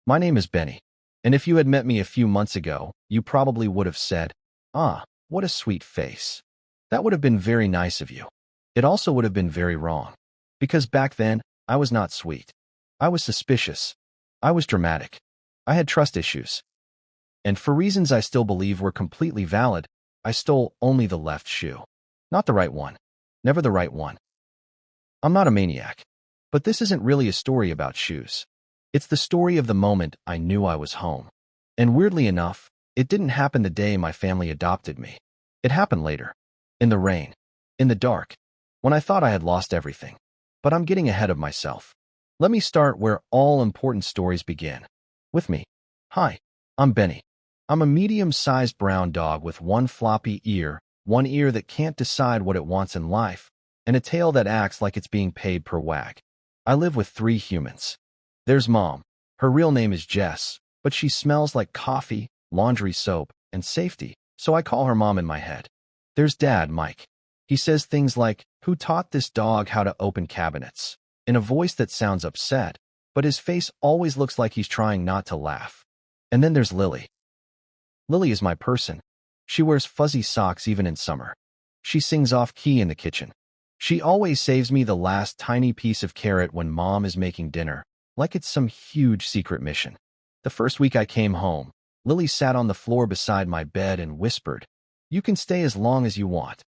My name is Benny, and if you had met me a few months ago, you probably would have said, "Ah, what a sweet face." That would have been very nice of you. It also would have been very wrong. Because back then, I was not sweet. I was suspicious. I was dramatic. I had trust issues. And for reasons I still believe were completely valid, I stole only the left shoe. Not the right one. Never the right one. I'm not a maniac. But this isn't really a story about shoes. It's the story of the moment I knew I was home. And weirdly enough, it didn't happen the day my family adopted me. It happened later. In the rain. In the dark. When I thought I had lost everything. But I'm getting ahead of myself. Let me start where all important stories begin. With me. Hi, I'm Benny. I'm a medium-sized brown dog with one floppy ear, one ear that can't decide what it wants in life, and a tail that acts like it's being paid per wag. I live with 3 humans. There's Mom. Her real name is Jess, but she smells like coffee, laundry soap, and safety, so I call her Mom in my head. There's Dad, Mike. He says things like, "Who taught this dog how to open cabinets?" in a voice that sounds upset, but his face always looks like he's trying not to laugh. And then there's Lily. Lily is my person. She wears fuzzy socks even in summer. She sings off-key in the kitchen. She always saves me the last tiny piece of carrot when Mom is making dinner, like it's some huge secret mission. The first week I came home, Lily sat on the floor beside my bed and whispered, "You can stay as long as you want."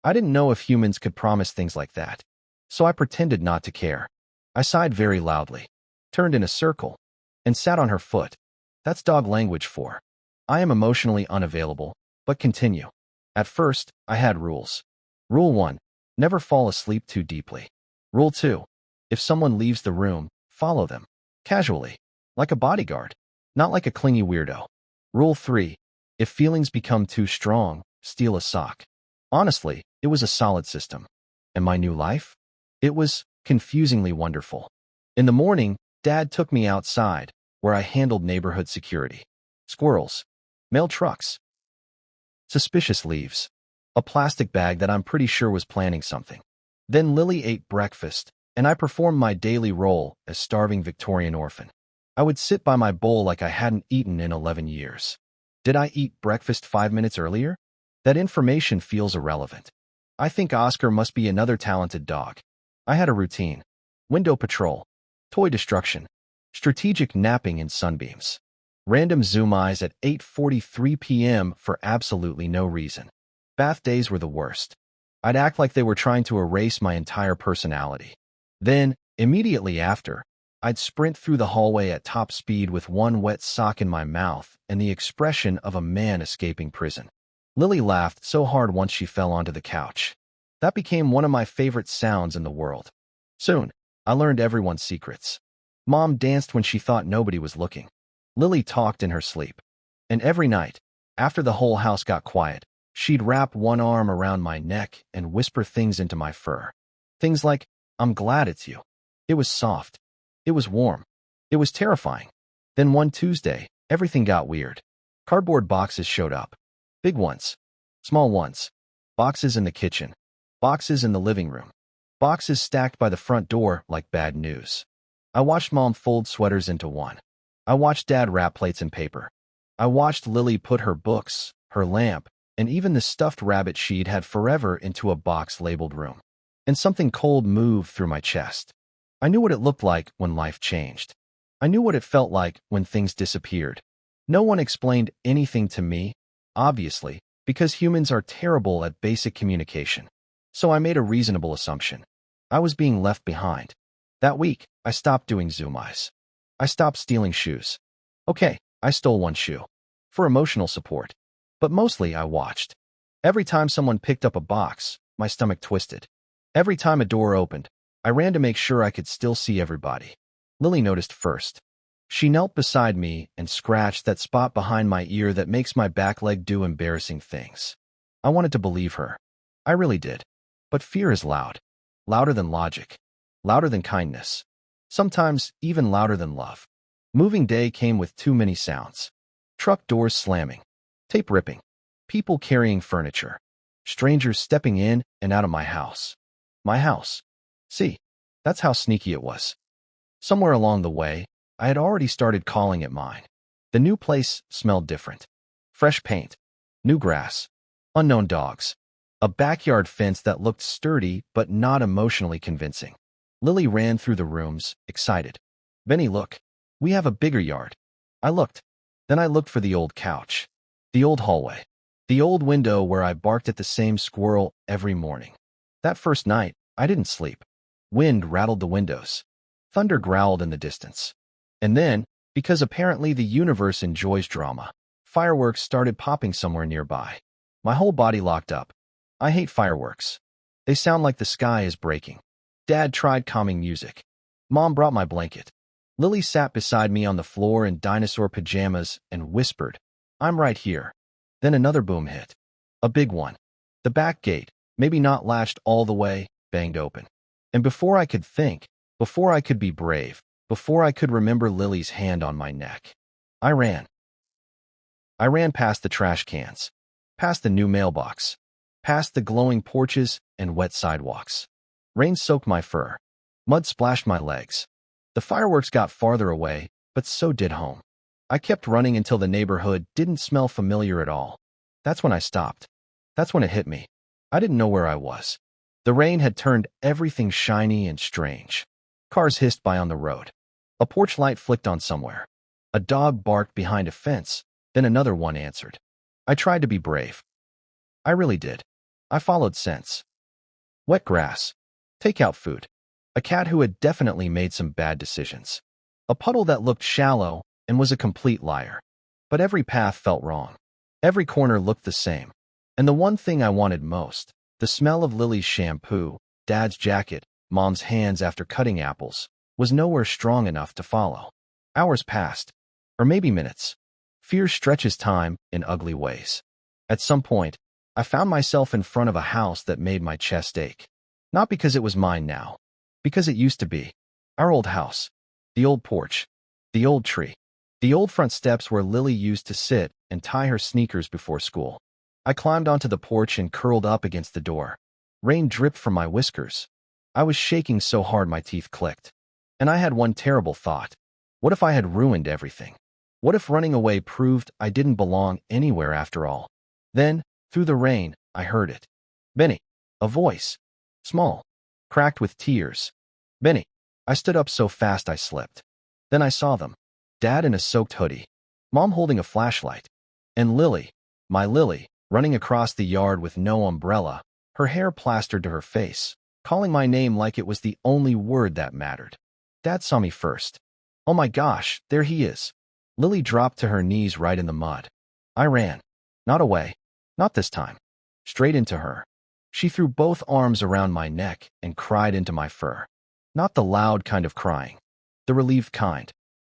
I didn't know if humans could promise things like that, so I pretended not to care. I sighed very loudly, turned in a circle, and sat on her foot. That's dog language for, I am emotionally unavailable, but continue. At first, I had rules. Rule 1, never fall asleep too deeply. Rule 2, if someone leaves the room, follow them. Casually. Like a bodyguard. Not like a clingy weirdo. Rule 3, if feelings become too strong, steal a sock. Honestly, it was a solid system. And my new life? It was confusingly wonderful. In the morning, Dad took me outside, where I handled neighborhood security. Squirrels. Mail trucks. Suspicious leaves. A plastic bag that I'm pretty sure was planning something. Then Lily ate breakfast, and I performed my daily role as starving Victorian orphan. I would sit by my bowl like I hadn't eaten in 11 years. Did I eat breakfast 5 minutes earlier? That information feels irrelevant. I think Oscar must be another talented dog. I had a routine. Window patrol. Toy destruction. Strategic napping in sunbeams. Random zoomies at 8:43 p.m. for absolutely no reason. Bath days were the worst. I'd act like they were trying to erase my entire personality. Then, immediately after, I'd sprint through the hallway at top speed with one wet sock in my mouth and the expression of a man escaping prison. Lily laughed so hard once she fell onto the couch. That became one of my favorite sounds in the world. Soon, I learned everyone's secrets. Mom danced when she thought nobody was looking. Lily talked in her sleep. And every night, after the whole house got quiet, she'd wrap one arm around my neck and whisper things into my fur. Things like, "I'm glad it's you." It was soft. It was warm. It was terrifying. Then one Tuesday, everything got weird. Cardboard boxes showed up. Big ones. Small ones. Boxes in the kitchen. Boxes in the living room. Boxes stacked by the front door like bad news. I watched Mom fold sweaters into one. I watched Dad wrap plates in paper. I watched Lily put her books, her lamp, and even the stuffed rabbit she'd had forever into a box labeled room. And something cold moved through my chest. I knew what it looked like when life changed. I knew what it felt like when things disappeared. No one explained anything to me, obviously, because humans are terrible at basic communication. So I made a reasonable assumption. I was being left behind. That week, I stopped doing zoomies. I stopped stealing shoes. Okay, I stole one shoe. For emotional support. But mostly I watched. Every time someone picked up a box, my stomach twisted. Every time a door opened, I ran to make sure I could still see everybody. Lily noticed first. She knelt beside me and scratched that spot behind my ear that makes my back leg do embarrassing things. I wanted to believe her. I really did. But fear is loud. Louder than logic. Louder than kindness. Sometimes even louder than love. Moving day came with too many sounds. Truck doors slamming. Tape ripping. People carrying furniture. Strangers stepping in and out of my house. My house. See, that's how sneaky it was. Somewhere along the way, I had already started calling it mine. The new place smelled different. Fresh paint, new grass, unknown dogs, a backyard fence that looked sturdy but not emotionally convincing. Lily ran through the rooms, excited. Benny, look. We have a bigger yard. I looked. Then I looked for the old couch, the old hallway, the old window where I barked at the same squirrel every morning. That first night, I didn't sleep. Wind rattled the windows. Thunder growled in the distance. And then, because apparently the universe enjoys drama, fireworks started popping somewhere nearby. My whole body locked up. I hate fireworks. They sound like the sky is breaking. Dad tried calming music. Mom brought my blanket. Lily sat beside me on the floor in dinosaur pajamas and whispered, "I'm right here." Then another boom hit. A big one. The back gate, maybe not latched all the way, banged open. And before I could think, before I could be brave, before I could remember Lily's hand on my neck, I ran. I ran past the trash cans, past the new mailbox, past the glowing porches and wet sidewalks. Rain soaked my fur. Mud splashed my legs. The fireworks got farther away, but so did home. I kept running until the neighborhood didn't smell familiar at all. That's when I stopped. That's when it hit me. I didn't know where I was. The rain had turned everything shiny and strange. Cars hissed by on the road. A porch light flicked on somewhere. A dog barked behind a fence, then another one answered. I tried to be brave. I really did. I followed scents. Wet grass. Takeout food. A cat who had definitely made some bad decisions. A puddle that looked shallow and was a complete liar. But every path felt wrong. Every corner looked the same. And the one thing I wanted most, the smell of Lily's shampoo, Dad's jacket, Mom's hands after cutting apples, was nowhere strong enough to follow. Hours passed, or maybe minutes. Fear stretches time in ugly ways. At some point, I found myself in front of a house that made my chest ache. Not because it was mine now, because it used to be. Our old house, the old porch, the old tree, the old front steps where Lily used to sit and tie her sneakers before school. I climbed onto the porch and curled up against the door. Rain dripped from my whiskers. I was shaking so hard my teeth clicked. And I had one terrible thought. What if I had ruined everything? What if running away proved I didn't belong anywhere after all? Then, through the rain, I heard it. Benny. A voice. Small. Cracked with tears. Benny. I stood up so fast I slipped. Then I saw them. Dad in a soaked hoodie. Mom holding a flashlight. And Lily, my Lily, running across the yard with no umbrella, her hair plastered to her face, calling my name like it was the only word that mattered. Dad saw me first. Oh my gosh, there he is. Lily dropped to her knees right in the mud. I ran. Not away. Not this time. Straight into her. She threw both arms around my neck and cried into my fur. Not the loud kind of crying. The relieved kind.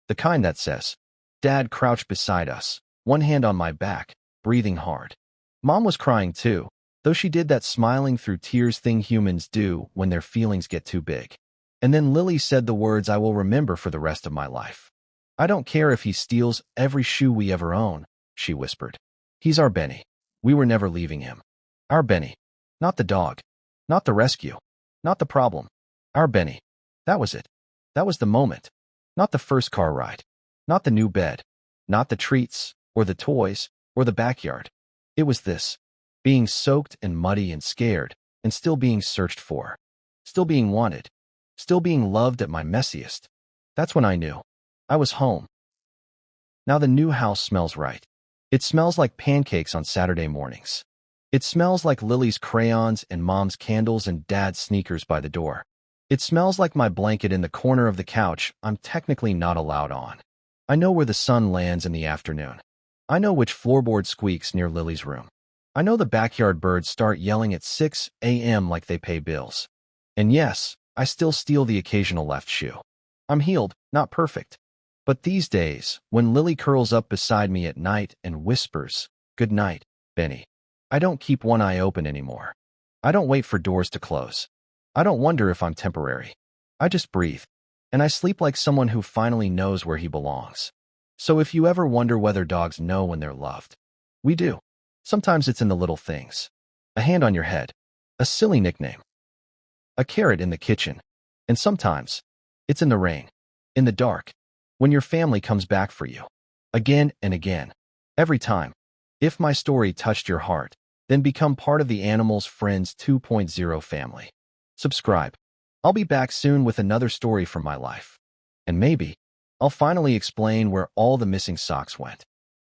The kind that says, Dad crouched beside us, one hand on my back, breathing hard. Mom was crying too, though she did that smiling through tears thing humans do when their feelings get too big. And then Lily said the words I will remember for the rest of my life. I don't care if he steals every shoe we ever own, she whispered. He's our Benny. We were never leaving him. Our Benny. Not the dog. Not the rescue. Not the problem. Our Benny. That was it. That was the moment. Not the first car ride. Not the new bed. Not the treats, or the toys, or the backyard. It was this. Being soaked and muddy and scared, and still being searched for. Still being wanted. Still being loved at my messiest. That's when I knew. I was home. Now the new house smells right. It smells like pancakes on Saturday mornings. It smells like Lily's crayons and Mom's candles and Dad's sneakers by the door. It smells like my blanket in the corner of the couch I'm technically not allowed on. I know where the sun lands in the afternoon. I know which floorboard squeaks near Lily's room. I know the backyard birds start yelling at 6 a.m. like they pay bills. And yes, I still steal the occasional left shoe. I'm healed, not perfect. But these days, when Lily curls up beside me at night and whispers, "Good night, Benny," I don't keep one eye open anymore. I don't wait for doors to close. I don't wonder if I'm temporary. I just breathe. And I sleep like someone who finally knows where he belongs. So if you ever wonder whether dogs know when they're loved, we do. Sometimes it's in the little things. A hand on your head. A silly nickname. A carrot in the kitchen. And sometimes, it's in the rain. In the dark. when your family comes back for you. Again and again. Every time. If my story touched your heart, then become part of the Animals Friends 2.0 family. Subscribe. I'll be back soon with another story from my life. And maybe, I'll finally explain where all the missing socks went.